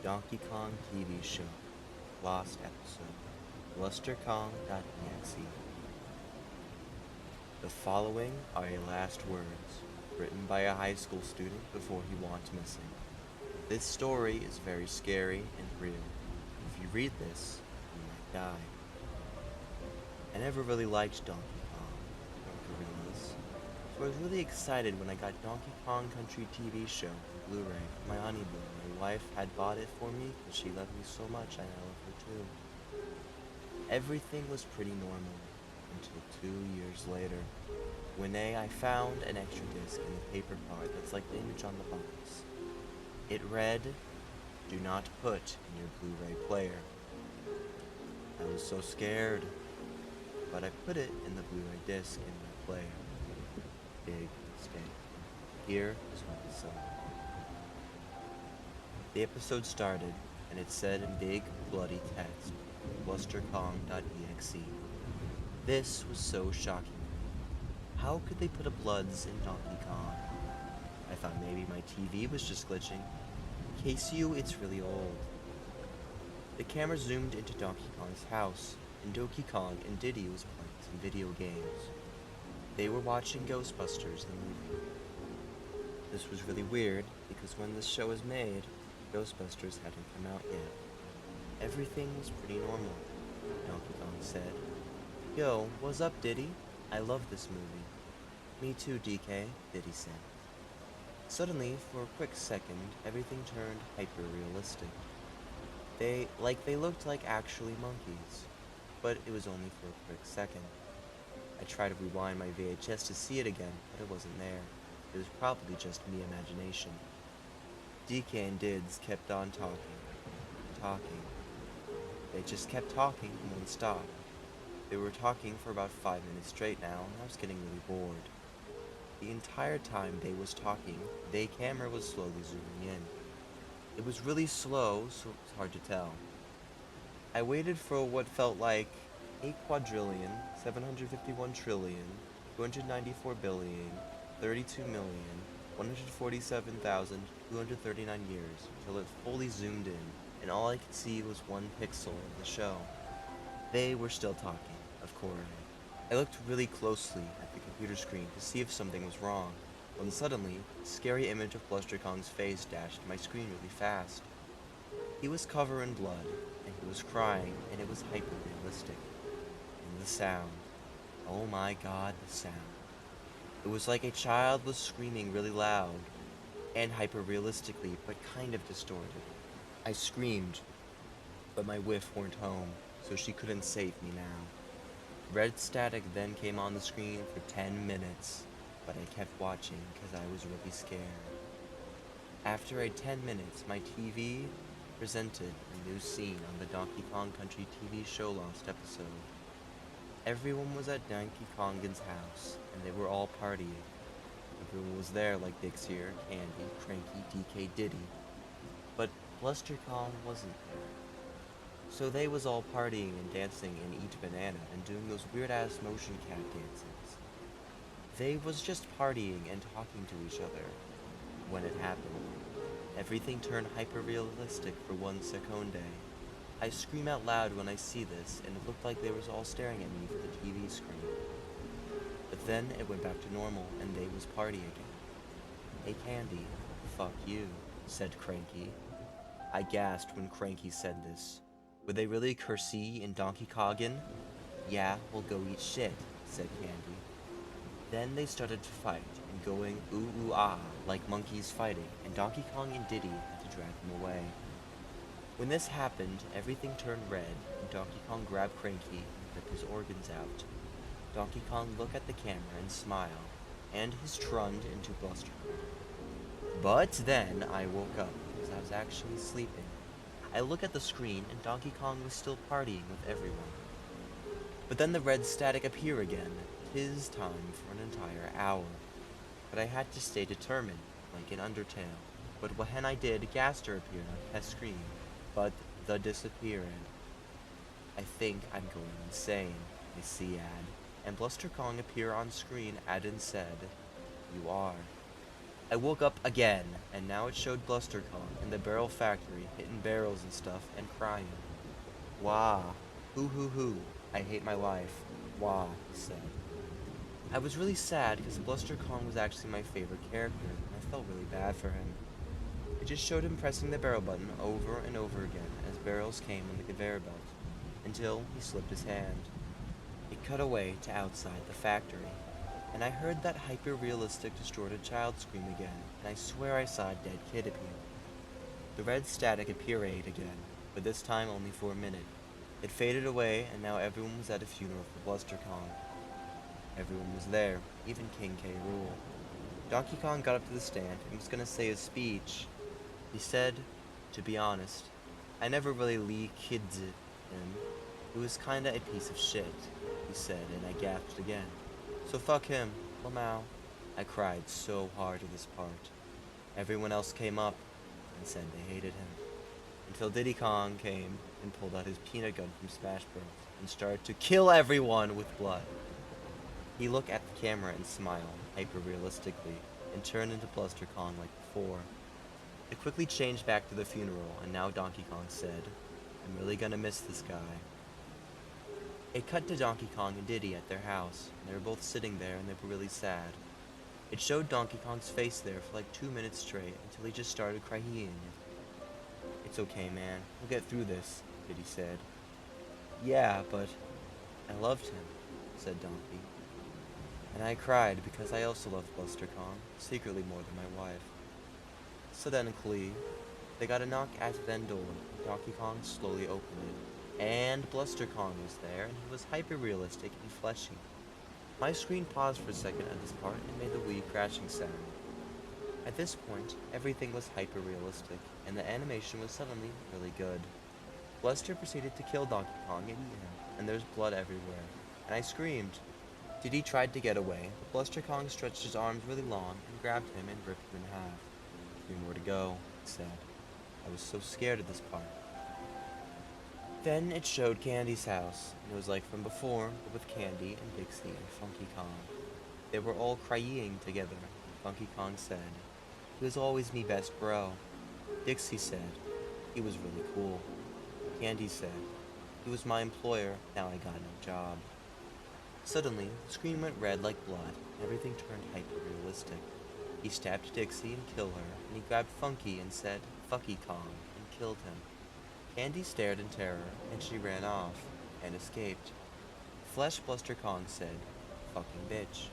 Donkey Kong TV show, lost episode, Bluster Kong.exe. The following are your last words, written by a high school student before he went missing. This story is very scary and real. If you read this, you might die. I never really liked Donkey Kong, or gorillas, so I was really excited when I got Donkey Kong Country TV show on Blu-ray for my honeymoon. My wife had bought it for me because she loved me so much and I love her too. Everything was pretty normal until 2 years later, when I found an extra disc in the paper card that's like the image on the box. It read, "Do not put in your Blu-ray player." I was so scared, but I put it in the Blu-ray disc in my player. Big mistake. Here is what it said. The episode started, and it said in big, bloody text, Bluster Kong.exe. This was so shocking to me. How could they put a bloods in Donkey Kong? I thought maybe my TV was just glitching. Case you, it's really old. The camera zoomed into Donkey Kong's house, and Donkey Kong and Diddy was playing some video games. They were watching Ghostbusters, the movie. This was really weird, because when this show was made, Ghostbusters hadn't come out yet. Everything was pretty normal, Donkey Kong said. "Yo, what's up, Diddy? I love this movie." "Me too, DK," Diddy said. Suddenly, for a quick second, everything turned hyper-realistic. They looked like actually monkeys, but it was only for a quick second. I tried to rewind my VHS to see it again, but it wasn't there. It was probably just me imagination. DK and Dids kept on talking. They just kept talking and wouldn't stop. They were talking for about 5 minutes straight now, and I was getting really bored. The entire time they was talking, the camera was slowly zooming in. It was really slow, so it was hard to tell. I waited for what felt like 8,751,294,032,147,239 years until it fully zoomed in, and all I could see was one pixel of the show. They were still talking, of course. I looked really closely at the computer screen to see if something was wrong, when suddenly, a scary image of Bluster Kong's face dashed my screen really fast. He was covered in blood, and he was crying, and it was hyper-realistic. And the sound. Oh my god, the sound. It was like a child was screaming really loud, and hyper-realistically, but kind of distorted. I screamed, but my wife weren't home, so she couldn't save me now. Red static then came on the screen for 10 minutes, but I kept watching because I was really scared. After 10 minutes, my TV presented a new scene on the Donkey Kong Country TV show lost episode. Everyone was at Donkey Kong's house, and they were all partying. Everyone was there like Dixie, Candy, Cranky, DK, Diddy, but Bluster Kong wasn't there. So they was all partying and dancing and eat banana and doing those weird-ass motion cat dances. They was just partying and talking to each other. When it happened, everything turned hyper-realistic for 1 second. I scream out loud when I see this, and it looked like they was all staring at me through the TV screen. But then it went back to normal, and they was party again. "Hey Candy, fuck you," said Cranky. I gasped when Cranky said this. Were they really cursey in Donkey Kongin? "Yeah, we'll go eat shit," said Candy. Then they started to fight, and going ooh ooh ah like monkeys fighting, and Donkey Kong and Diddy had to drag them away. When this happened, everything turned red, and Donkey Kong grabbed Cranky and ripped his organs out. Donkey Kong looked at the camera and smiled, and his trunned into Bluster Kong. But then I woke up, because I was actually sleeping. I look at the screen, and Donkey Kong was still partying with everyone. But then the red static appeared again. 'Tis time for an entire hour. But I had to stay determined, like in Undertale. But when I did, Gaster appeared on the screen. But the disappeared. I think I'm going insane, I see ad. And Bluster Kong appeared on screen ad and said, "You are." I woke up again, and now it showed Bluster Kong in the barrel factory, hitting barrels and stuff, and crying. Wah, hoo hoo hoo, I hate my life. Wah, he said. I was really sad because Bluster Kong was actually my favorite character, and I felt really bad for him. It just showed him pressing the barrel button over and over again as barrels came on the conveyor belt, until he slipped his hand. It cut away to outside the factory, and I heard that hyper-realistic distorted child scream again, and I swear I saw a dead kid appear. The red static appeared again, but this time only for a minute. It faded away, and now everyone was at a funeral for Bluster Kong. Everyone was there, even King K. Rool. Donkey Kong got up to the stand and was gonna say his speech. He said, to be honest, I never really kids it him. He was kinda a piece of shit, he said, and I gasped again. So fuck him, Lamau. I cried so hard at this part. Everyone else came up and said they hated him. Until Diddy Kong came and pulled out his peanut gun from Smash Bros. And started to kill everyone with blood. He looked at the camera and smiled, hyper-realistically, and turned into Bluster Kong like before. It quickly changed back to the funeral, and now Donkey Kong said, I'm really gonna miss this guy. It cut to Donkey Kong and Diddy at their house, and they were both sitting there and they were really sad. It showed Donkey Kong's face there for like 2 minutes straight until he just started crying. It's okay, man. We'll get through this, Diddy said. Yeah, but I loved him, said Donkey. And I cried because I also loved Bluster Kong, secretly more than my wife. Suddenly, they got a knock at the door. Donkey Kong slowly opened it, and Bluster Kong was there, and he was hyper-realistic and fleshy. My screen paused for a second at this part and made the Wii crashing sound. At this point, everything was hyper-realistic, and the animation was suddenly really good. Bluster proceeded to kill Donkey Kong and eat him, and there's blood everywhere, and I screamed. Diddy tried to get away, but Bluster Kong stretched his arms really long and grabbed him and ripped him in half. 3 more to go, he said. I was so scared of this part. Then it showed Candy's house, and it was like from before, but with Candy and Dixie and Funky Kong. They were all crying together. Funky Kong said, he was always me best bro. Dixie said, he was really cool. Candy said, he was my employer, now I got no job. Suddenly, the screen went red like blood, and everything turned hyper-realistic. He stabbed Dixie and killed her, and he grabbed Funky and said, Fucky Kong, and killed him. Candy stared in terror, and she ran off, and escaped. Flesh Bluster Kong said, fucking bitch.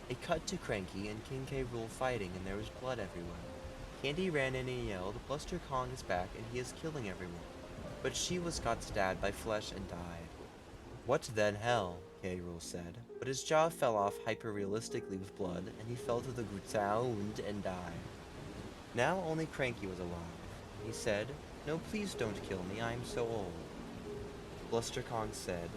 It cut to Cranky and King K. Rool fighting, and there was blood everywhere. Candy ran in and yelled, Bluster Kong is back, and he is killing everyone. But she got stabbed by Flesh and died. What then hell, K. Rool said, but his jaw fell off hyper-realistically with blood, and he fell to the ground and died. Now only Cranky was alive. He said, no, please don't kill me, I am so old. Bluster Kong said,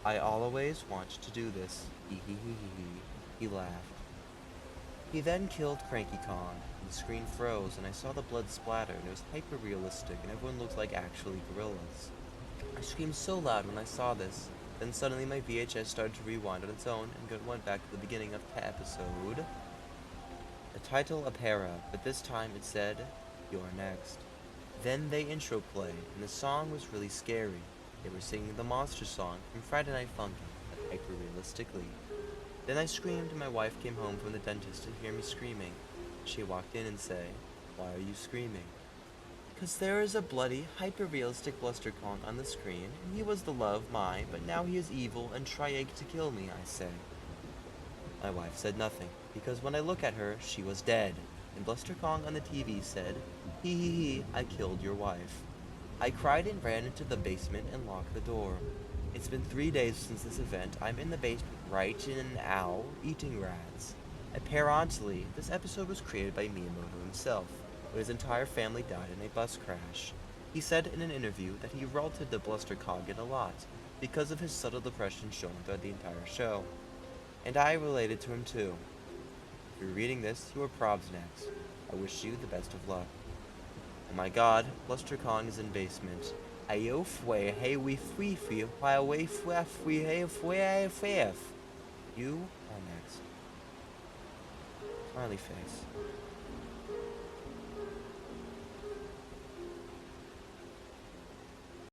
I always want to do this, hee hee hee hee hee. He laughed. He then killed Cranky Kong, and the screen froze, and I saw the blood splatter, and it was hyper-realistic, and everyone looked like actually gorillas. I screamed so loud when I saw this. Then suddenly my VHS started to rewind on its own and went back to the beginning of the episode. The title Apera, but this time it said, You're next. Then they intro played, and the song was really scary. They were singing the monster song from Friday Night Funkin', but hyper-realistically. Then I screamed and my wife came home from the dentist to hear me screaming. She walked in and said, Why are you screaming? Because there is a bloody, hyper-realistic Bluster Kong on the screen, and he was the love of mine, but now he is evil and trying to kill me, I said. My wife said nothing, because when I look at her, she was dead, and Bluster Kong on the TV said, Hee hee hee, I killed your wife. I cried and ran into the basement and locked the door. It's been 3 days since this event. I'm in the basement right now, eating rats. Apparently, this episode was created by Miyamoto himself, but his entire family died in a bus crash. He said in an interview that he related to Bluster Kong a lot, because of his subtle depression shown throughout the entire show. And I related to him too. If you're reading this, you are probs next. I wish you the best of luck. Oh my god, Bluster Kong is in basement. Ayo fwe hey we fwe fwe why we fwe fwe hey fwe hey fwe. You are next. Smiley face.